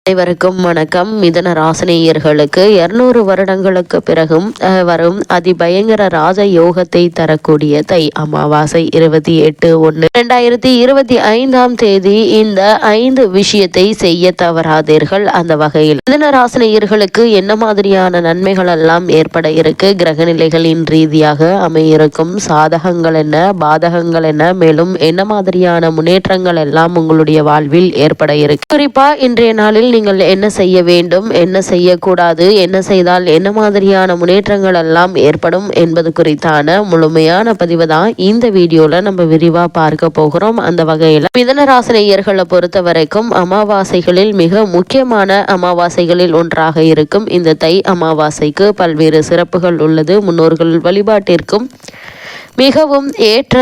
அனைவருக்கும் வணக்கம். மிதன ராசினியர்களுக்கு 200 வருடங்களுக்கு பிறகும் வரும் அதிபயங்கர ராஜ யோகத்தை தரக்கூடிய தை அமாவாசை 28/1/2025 இந்த 5 விஷயத்தை செய்ய தவறாதீர்கள். அந்த வகையில் மிதன ராசினியர்களுக்கு என்ன மாதிரியான நன்மைகள் எல்லாம் ஏற்பட இருக்கு, கிரகநிலைகளின் ரீதியாக அமையிருக்கும் சாதகங்கள் என்ன, பாதகங்கள் என்ன, மேலும் என்ன மாதிரியான முன்னேற்றங்கள் எல்லாம் உங்களுடைய வாழ்வில் ஏற்பட இருக்கு, குறிப்பா இன்றைய நாளில் நீங்கள் என்ன செய்ய வேண்டும், என்ன செய்யக்கூடாது, என்ன செய்தால் என்ன மாதிரியான முன்னேற்றங்கள் எல்லாம் ஏற்படும் என்பது குறித்தான முழுமையான பதிவு தான் இந்த வீடியோல நம்ம விரிவா பார்க்க போகிறோம். அந்த வகையில் மிதனராசினியர்களை பொறுத்த வரைக்கும் அமாவாசைகளில் மிக முக்கியமான அமாவாசைகளில் ஒன்றாக இருக்கும் இந்த தை அமாவாசைக்கு பல்வேறு சிறப்புகள் உள்ளது. முன்னோர்கள் வழிபாட்டிற்கும் மிகவும் ஏற்ற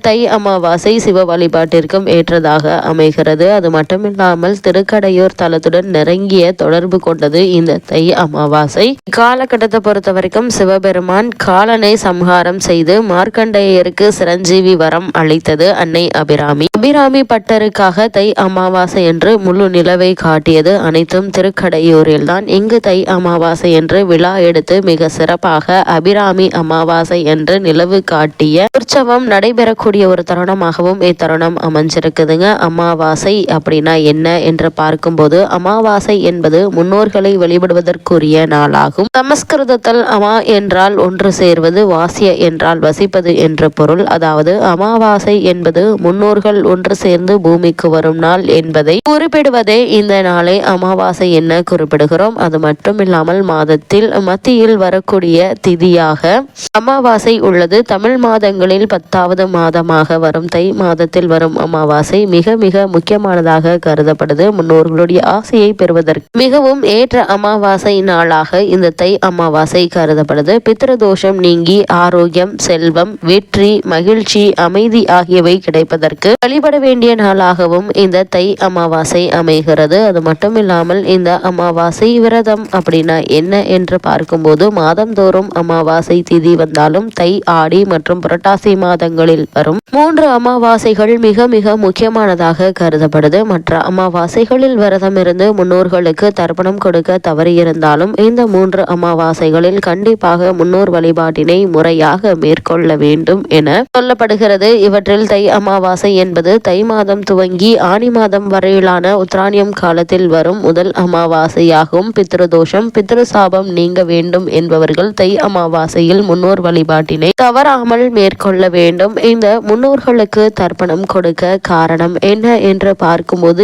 தை அமாவாசை சிவ வழிபாட்டிற்கும் ஏற்றதாக அமைகிறது. அது மட்டுமில்லாமல் திருக்கடையூர் தலத்துடன் நெருங்கிய தொடர்பு கொண்டது இந்த தை அமாவாசை. காலகட்டத்தை பொறுத்த வரைக்கும் சிவபெருமான் காலனை சம்ஹாரம் செய்து மார்க்கண்டேயருக்கு சிரஞ்சீவி வரம் அளித்தது அன்னை அபிராமி. அபிராமி பட்டருக்காக தை அமாவாசை என்று முழு நிலவை காட்டியது அனைத்தும் திருக்கடையூரில் தான். இங்கு தை அமாவாசை என்று விழா எடுத்து மிக சிறப்பாக அபிராமி அமாவாசை என்று நிலவு காட்டி உற்சவம் நடைபெறக்கூடிய ஒரு தருணமாகவும் இத்தருணம் அமைஞ்சிருக்குதுங்க. அமாவாசை அப்படின்னா என்ன என்று பார்க்கும்போது அமாவாசை என்பது முன்னோர்களை வழிபடுவதற்குரிய நாளாகும். சமஸ்கிருதத்தில் அமா என்றால் ஒன்று சேர்வது, வாசிய என்றால் வசிப்பது என்ற பொருள். அதாவது அமாவாசை என்பது முன்னோர்கள் ஒன்று சேர்ந்து பூமிக்கு வரும் நாள் என்பதை குறிப்பிடுவதே இந்த நாளை அமாவாசை என்ன குறிப்பிடுகிறோம். அது மட்டுமில்லாமல் மாதத்தில் மத்தியில் வரக்கூடிய திதியாக அமாவாசை உள்ளது. தமிழ் மாதங்களில் 10வது மாதமாக வரும் தை மாதத்தில் வரும் அமாவாசை மிக மிக முக்கியமானதாக கருதப்படுது. முன்னோர்களுடைய ஆசையை பெறுவதற்கு மிகவும் ஏற்ற அமாவாசை நாளாக இந்த தை அமாவாசை கருதப்படுது. பித்ருதோஷம் நீங்கி ஆரோக்கியம், செல்வம், வெற்றி, மகிழ்ச்சி, அமைதி ஆகியவை கிடைப்பதற்கு வழிபட வேண்டிய நாளாகவும் இந்த தை அமாவாசை அமைகிறது. அது மட்டும் இல்லாமல் இந்த அமாவாசை விரதம் அப்படின்னா என்ன என்று பார்க்கும்போது மாதந்தோறும் அமாவாசை திதி வந்தாலும் தை, ஆடி மற்றும் புரட்டாசி மாதங்களில் வரும் 3 அமாவாசைகள் மிக மிக முக்கியமானதாக கருதப்படுது. மற்ற அமாவாசைகளில் விரதம் இருந்து முன்னோர்களுக்கு தர்ப்பணம் கொடுக்க தவறியிருந்தாலும் இந்த 3 அமாவாசைகளில் கண்டிப்பாக முன்னோர் வழிபாட்டினை முறையாக மேற்கொள்ள வேண்டும் என சொல்லப்படுகிறது. இவற்றில் தை அமாவாசை என்பது தை மாதம் துவங்கி ஆனி மாதம் வரையிலான உத்திராணியம் காலத்தில் வரும் முதல் அமாவாசையாகும். பித்ருதோஷம், பித்ருசாபம் நீங்க வேண்டும் என்பவர்கள் தை அமாவாசையில் முன்னோர் வழிபாட்டினை தவறாமல் மேற்கொள்ள வேண்டும். இந்த முன்னோர்களுக்கு தர்ப்பணம் கொடுக்க காரணம் என்ன என்று பார்க்கும்போது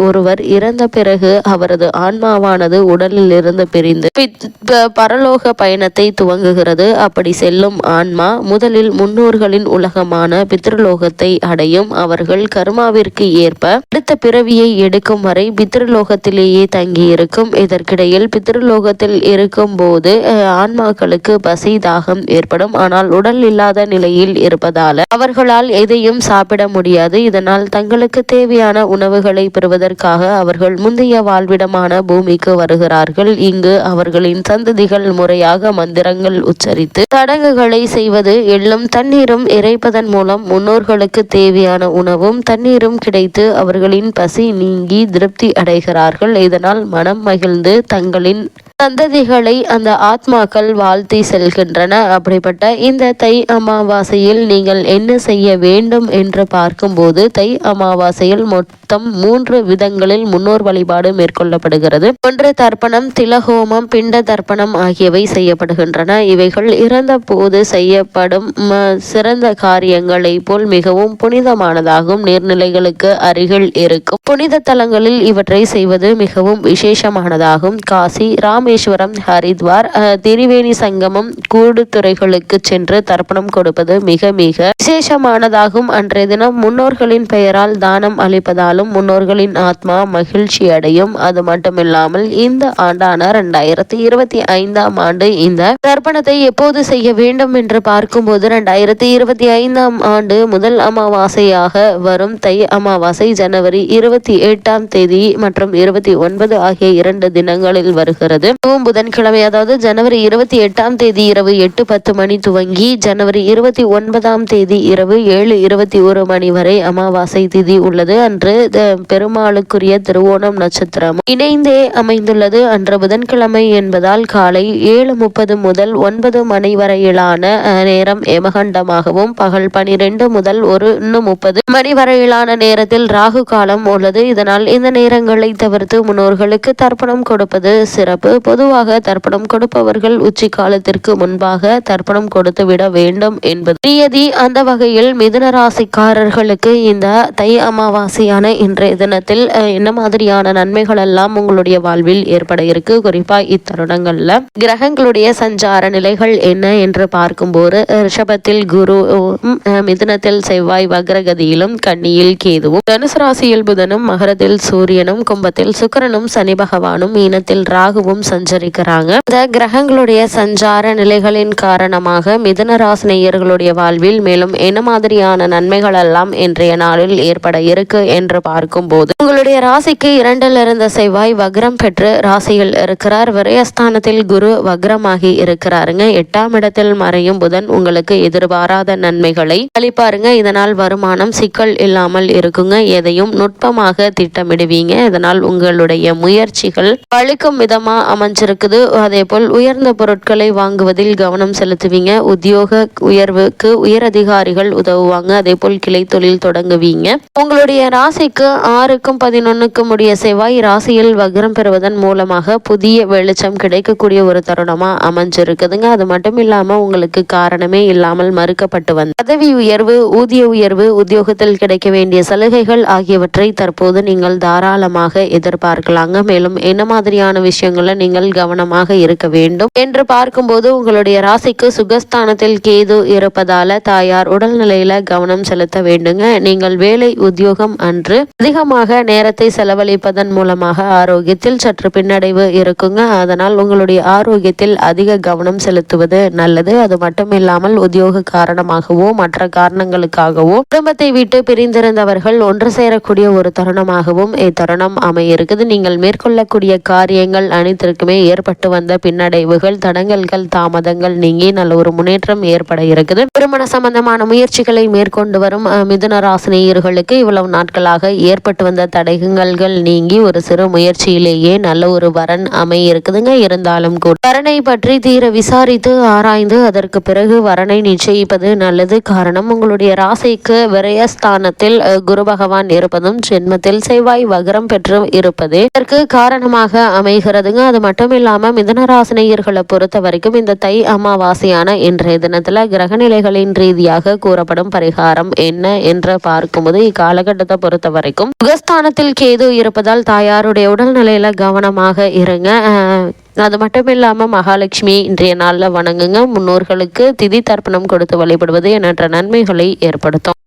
ஒருவர் இறந்த பிறகு அவரது ஆன்மாவானது உடலில் இருந்து பிரிந்து பரலோக பயணத்தை துவங்குகிறது. அப்படி செல்லும் ஆன்மா முதலில் முன்னோர்களின் உலகமான பித்ருலோகத்தை அடையும். அவர்கள் கர்மாவிற்கு ஏற்ப அடுத்த பிறவியை எடுக்கும் வரை பித்ருலோகத்திலேயே தங்கி இருக்கும். இதற்கிடையில் பித்ருலோகத்தில் இருக்கும் போது ஆன்மாக்களுக்கு பசி, தாகம் ஏற்படும். ஆனால் உடல் இல்லாத நிலையில் இருப்பதால அவர்களால் எதையும் சாப்பிட முடியாது. இதனால் தங்களுக்கு தேவையான உணவுகளை பெறுவதற்காக அவர்கள் முந்தைய வாழ்விடமான பூமிக்கு வருகிறார்கள். இங்கு அவர்களின் சந்ததிகள் முறையாக மந்திரங்கள் உச்சரித்து சடங்குகளை செய்வது, எள்ளும் தண்ணீரும் இறைப்பதன் மூலம் முன்னோர்களுக்கு தேவையான உணவும் தண்ணீரும் கிடைத்து அவர்களின் பசி நீங்கி திருப்தி அடைகிறார்கள். இதனால் மனம் மகிழ்ந்து தங்களின் சந்ததிகளை அந்த ஆத்மாக்கள் வாழ்த்தி செல்கின்றன. அப்படிப்பட்ட இந்த தை அமாவாசையில் நீங்கள் என்ன செய்ய வேண்டும் என்று பார்க்கும்போது தை அமாவாசையில் மொத்தம் 3 விதங்களில் முன்னோர் வழிபாடு மேற்கொள்ளப்படுகிறது. ஒன்று தர்ப்பணம், திலஹோமம், பிண்ட தர்ப்பணம் ஆகியவை செய்யப்படுகின்றன. இவைகள் இறந்த போது செய்யப்படும் சிறந்த காரியங்களை போல் மிகவும் புனிதமானதாகும். நீர்நிலைகளுக்கு அருகில் இருக்கும் புனித தலங்களில் இவற்றை செய்வது மிகவும் விசேஷமானதாகும். காசி, ராமேஸ்வரம், ஹரித்வார், திரிவேணி சங்கமம், கூடுதுறைகளுக்கு சென்று தர்ப்பணம் கொடுப்பது மிக மிக விசேஷமானதாகும். அன்றைய தினம் முன்னோர்களின் பெயரால் தானம் அளிப்பதாலும் முன்னோர்களின் ஆத்மா மகிழ்ச்சி அடையும். அது மட்டுமில்லாமல் இந்த ஆண்டான 2025ஆம் ஆண்டு இந்த தர்ப்பணத்தை எப்போது செய்ய வேண்டும் என்று பார்க்கும்போது 2025ஆம் ஆண்டு முதல் அமாவாசையாக வரும் தை அமாவாசை ஜனவரி 28ஆம் தேதி மற்றும் 29 ஆகிய 2 தினங்களில் வருகிறது. புதன்கிழமை அதாவது ஜனவரி 28ஆம் தேதி இரவு 8:10 மணி துவங்கி ஜனவரி 29ஆம் தேதி இரவு 7:21 மணி வரை அமாவாசை திதி உள்ளது. அன்று பெருமாளுக்குரிய திருவோணம் நட்சத்திரம் இணைந்தே அமைந்துள்ளது. அன்று புதன்கிழமை என்பதால் காலை 7:30 முதல் 9 மணி வரையிலான நேரம் ஏமகண்டமாகவும் பகல் 12 முதல் 1:30 மணி வரையிலான நேரத்தில் ராகு காலம் உள்ளது. இதனால் இந்த நேரங்களை தவிர்த்து முன்னோர்களுக்கு தர்ப்பணம் கொடுப்பது சிறப்பு. பொதுவாக தர்ப்பணம் கொடுப்பவர்கள் உச்சி காலத்திற்கு முன்பாக தர்ப்பணம் கொடுத்து விட வேண்டும் என்பது நியதி. அந்த வகையில் மிதுன ராசிக்காரர்களுக்கு இந்த தை அமாவாசையான இன்றைய தினத்தில் என்ன மாதிரியான நன்மைகள் எல்லாம் உங்களுடைய வாழ்வில் ஏற்பட இருக்கு, குறிப்பா இத்தருணங்கள்ல கிரகங்களுடைய சஞ்சார நிலைகள் என்ன என்று பார்க்கும்போது ரிஷபத்தில் குரு, மிதுனத்தில் செவ்வாய் வக்ரகதியிலும், கன்னியில் கேதுவும், தனுசு ராசியில் புதனும், மகரத்தில் சூரியனும், கும்பத்தில் சுக்கிரனும், சனி பகவானும், மீனத்தில் ராகுவும் சஞ்சரிக்கிறாங்க. இந்த கிரகங்களுடைய சஞ்சார நிலைகளின் காரணமாக மிதுன ராசி நேயர்களுடைய வாழ்வில் மேலும் என்ன மாதிரியான நன்மைகள் எல்லாம் இன்றைய நாளில் ஏற்பட இருக்கு என்று பார்க்கும்போது உங்களுடைய ராசிக்கு 2ல் இருந்த செவ்வாய் வக்ரம் பெற்று ராசியில் இருக்கிறார். விரயஸ்தானத்தில் குரு வக்ரமாகி இருக்கிறாருங்க. 8ஆம் இடத்தில் மறையும் புதன் உங்களுக்கு எதிர்பாராத நன்மைகளை அளிப்பாருங்க. இதனால் வருமானம் சிக்கல் இல்லாமல் இருக்குங்க. எதையும் நுட்பமாக திட்டமிடுவீங்க. இதனால் உங்களுடைய முயற்சிகள் பழிக்கும் விதமா அமைஞ்சிருக்குது. அதே போல் உயர்ந்த பொருட்களை வாங்குவதில் கவனம் செலுத்துவீங்க. உத்தியோக உயர்வுக்கு உயர் அதிகாரிகள் உதவுவாங்க. அதே போல் கிளை தொழில் தொடங்குவீங்க. உங்களுடைய ராசிக்கு 6க்கும் 11க்கும் உடைய செவ்வாய் ராசியில் வக்ரம் பெறுவதன் மூலமாக புதிய வெளிச்சம் கிடைக்கக்கூடிய ஒரு தருணமா அமைஞ்சிருக்குதுங்க. அது மட்டும் இல்லாம உங்களுக்கு காரணமே இல்லாமல் மறுக்கப்பட்டு வந்த பதவி உயர்வு, ஊதிய உயர்வு, உத்தியோகத்தில் கிடைக்க வேண்டிய சலுகைகள் ஆகியவற்றை தற்போது நீங்கள் தாராளமாக எதிர்பார்க்கலாங்க. மேலும் என்ன மாதிரியான விஷயங்களை நீங்கள் கவனமாக இருக்க வேண்டும் என்று பார்க்கும்போது உங்களுடைய ராசிக்கு சுகஸ்தானத்தில் கேது இருப்பதால தாயார் உடல்நிலையில கவனம் செலுத்த வேண்டுங்க. நீங்கள் வேலை உத்தியோகம் அன்று அதிகமாக நேரத்தை செலவழிப்பதன் மூலமாக ஆரோக்கியத்தில் சற்று பின்னடைவு இருக்குங்க. அதனால் உங்களுடைய ஆரோக்கியத்தில் அதிக கவனம் செலுத்துவது நல்லது. அது மட்டும் இல்லாமல் உத்தியோக காரணமாகவோ மற்ற காரணங்களுக்காகவோ குடும்பத்தை விட்டு பிரிந்திருந்தவர்கள் ஒன்று சேரக்கூடிய ஒரு தருணமாகவும் இத்தருணம் அமையிருக்குது. நீங்கள் மேற்கொள்ளக்கூடிய காரியங்கள் அனைத்திற்குமே ஏற்பட்டு வந்த பின்னடைவுகள், தடங்கல்கள், தாமதங்கள் நீங்கி நல்ல ஒரு முன்னேற்றம் ஏற்பட இருக்குது. திருமண சம்பந்தமான முயற்சிகளை மேற்கொண்டு வரும் மிதுன ராசினியர்களுக்கு இவ்வளவு நாட்களாக ஏற்பட்டு வந்த தடங்கல்கள் நீங்கி ஒரு சிறு முயற்சியிலேயே நல்ல ஒரு வரன் அமைய இருக்குதுங்க. இருந்தாலும் கூட வரனை பற்றி தீர விசாரித்து ஆராய்ந்து அதற்கு பிறகு வரனை நிச்சயிப்பது நல்லது. காரணம் உங்களுடைய ராசிக்கு விரயஸ்தானத்தில் குரு பகவான் இருப்பதும் ஜென்மத்தில் செவ்வாய் வக்ரம் பெற்று இருப்பதே இதற்கு காரணமாக அமைகிறதுங்க. அது மட்டும் இல்லாம மிதுன ராசினியர்களை பொறுத்த வரைக்கும் இந்த தை அமாவாசையான இன்றைய தினத்துல கிரகநிலைகளின் ரீதியாக கூறப்படும் பரிகாரம் என்ன என்று பார்க்கும்போது இக்காலகட்டத்தை பொறுத்த வரைக்கும் சுகஸ்தானத்தில் கேது இருப்பதால் தாயாருடைய உடல்நிலையில கவனமாக இருங்க. அது மட்டும் இல்லாம மகாலட்சுமி இன்றைய நாள்ல வணங்குங்க. முன்னோர்களுக்கு திதி தர்ப்பணம் கொடுத்து வழிபடுவது எண்ணற்ற நன்மைகளை ஏற்படுத்தும்.